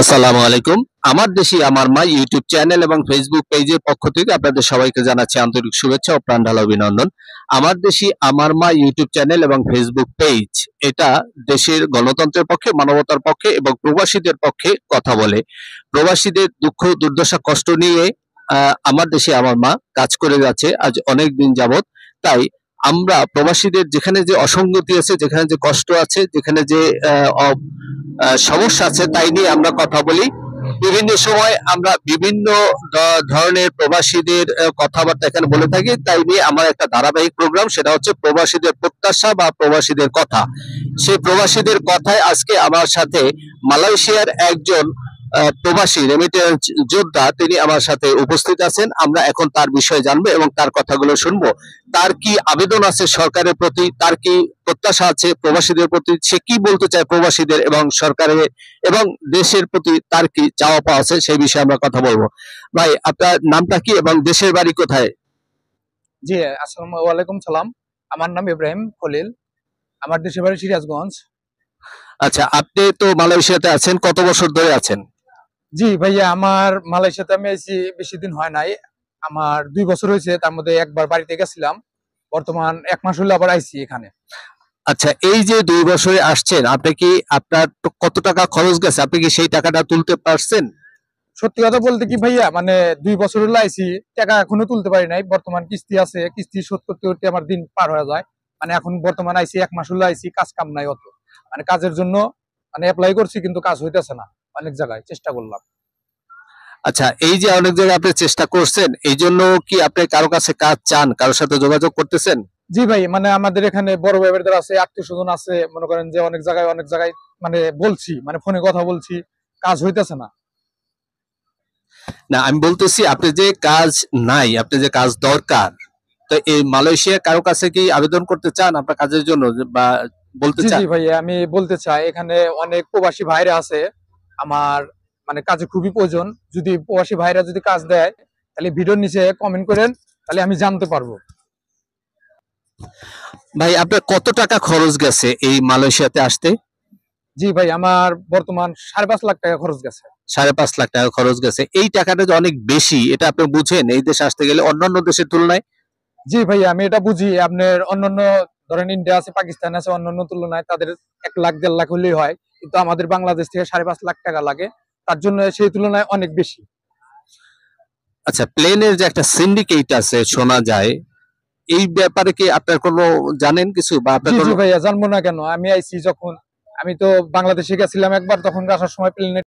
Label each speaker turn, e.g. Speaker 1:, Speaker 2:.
Speaker 1: আসসালামু আলাইকুম। আমার দেশি আমার মা ইউটিউব চ্যানেল এবং ফেসবুক পেজের পক্ষ থেকে আপনাদের সবাইকে জানাচ্ছি আন্তরিক শুভেচ্ছা ও প্রাণঢালা অভিনন্দন। আমার দেশি আমার মা ইউটিউব চ্যানেল এবং ফেসবুক পেজ এটা দেশের গণতন্ত্রের পক্ষে, মানবতার পক্ষে এবং প্রবাসীদের পক্ষে কথা বলে। প্রবাসীদের দুঃখ দুর্দশা কষ্ট নিয়ে আমার দেশে আমার মা কাজ করে যাচ্ছে আজ অনেক দিন যাবত। তাই আমরা প্রবাসীদের যেখানে যে অসঙ্গতি আছে, যেখানে যে কষ্ট আছে, যেখানে যে সমস্যা আছে তাই নিয়ে আমরা কথা বলি। বিভিন্ন সময় আমরা বিভিন্ন ধরনের প্রবাসীদের কথাবার্তা এখানে বলে থাকি। তাই নিয়ে আমার একটা ধারাবাহিক প্রোগ্রাম, সেটা হচ্ছে প্রবাসীদের প্রত্যাশা বা প্রবাসীদের কথা। সেই প্রবাসীদের কথায় আজকে আমার সাথে মালয়েশিয়ার একজন প্রবাসী রেমিটেন্স যোদ্ধা তিনি আমার সাথে উপস্থিত আছেন। আমরা এখন তার বিষয়ে জানবো এবং তার কথাগুলো শুনবো। তার কি আবেদন আছে সরকারের প্রতি, তার কি প্রত্যাশা আছে প্রবাসীদের প্রতি, সে কি বলতে চায় প্রবাসীদের এবং সরকারের এবং দেশের প্রতি তার কি চাওয়া পাওয়া আছে সেই বিষয়ে আমরা কথা বলবো। ভাই, আপনার নামটা কি এবং দেশের বাড়ি কোথায়?
Speaker 2: জি, আসসালামু আলাইকুম সালাম। আমার নাম ইব্রাহিম খলিল। আমার দেশের বাড়ি সিরাজগঞ্জ।
Speaker 1: আচ্ছা, আপনি তো মালয়েশিয়াতে আছেন, কত বছর ধরে আছেন?
Speaker 2: জি ভাইয়া, আমার মালয়েশিয়াতে আমি আইছি বেশি দিন হয় নাই। আমার 2 বছর হয়েছে, তার মধ্যে একবার বাড়িতে গেছিলাম। বর্তমান 1 মাস হলো আবার আইছি এখানে।
Speaker 1: আচ্ছা, এই যে 2 বছরে আসছেন, আপনি কি আপনার কত টাকা খরচ গেছে, আপনি কি সেই টাকাটা তুলতে পারছেন?
Speaker 2: সত্যি কথা বলতে কি ভাইয়া, মানে 2 বছর হলো আইছি, টাকা এখনো তুলতে পারি নাই। বর্তমান কিস্তি আছে, কিস্তি শোধ করতে করতে আমার দিন পার হয়ে যায়। মানে এখন বর্তমান আইছি 1 মাস হলো আইছি, কাজ কাম নাই অত। মানে কাজের জন্য মানে অ্যাপ্লাই করছি, কিন্তু কাজ হইতেছে না। অনেক জায়গায় চেষ্টা করলাম।
Speaker 1: আচ্ছা, এই যে অনেক জায়গায় আপনি চেষ্টা করছেন, এই জন্য কি আপনি কারো কাছে কাজ চান, কারোর সাথে যোগাযোগ করতেছেন?
Speaker 2: জি ভাই, মানে আমাদের এখানে বড় ভাই ব্রাদার আছে, আত্মীয় স্বজন আছে, মনে করেন যে অনেক জায়গায় মানে বলছি, মানে ফোনে কথা বলছি, কাজ হইতেছে না।
Speaker 1: না, আমি বলতেছি আপনি যে কাজ নাই, আপনি যে কাজ দরকার, তো এই মালয়েশিয়া কারো কাছে কি আবেদন করতে চান আপনার কাজের জন্য বা বলতে
Speaker 2: জি জি
Speaker 1: চান?
Speaker 2: ভাই, আমি বলতে চাই এখানে অনেক প্রবাসী ভাইরা আছে। আমার মানে কাজে খুবই প্রয়োজন। যদি প্রবাসী ভাইরা যদি কাজ দেয়, তাহলে ভিডিওর নিচে কমেন্ট করেন, তাহলে আমি জানতে পারবো।
Speaker 1: ভাই, আপনার কত টাকা খরচ গেছে এই মালয়েশিয়াতে আসতে?
Speaker 2: জি ভাই, আমার বর্তমান 5.5 লাখ টাকা খরচ গেছে।
Speaker 1: 5.5 লাখ টাকা খরচ গেছে। এই টাকাটা যে অনেক বেশি, এটা আপনি বুঝেন এই দেশে আসতে গেলে অন্যান্য দেশের তুলনায়?
Speaker 2: জি ভাই, আমি এটা বুঝি। আপনার অন্যান্য ধরেন ইন্ডিয়া আছে, পাকিস্তান আছে, অন্যান্য তুলনায় তাদের 1 লাখ 1.5 লাখ হলেই হয়, কিন্তু আমাদের বাংলাদেশ থেকে 5.5 লাখ টাকা লাগে। তার জন্য সেই তুলনায় অনেক বেশি।
Speaker 1: আচ্ছা, প্লেনের যে একটা সিন্ডিকেট আছে শোনা যায়, এই ব্যাপারে কি আপনার কোনো জানেন কিছু বা আপনার
Speaker 2: জি জি
Speaker 1: কোনো?
Speaker 2: ভাইয়া, জানবো না কেন? আমি আইছি যখন, আমি তো বাংলাদেশে গেছিলাম একবার, তখন আসার সময় প্লেনে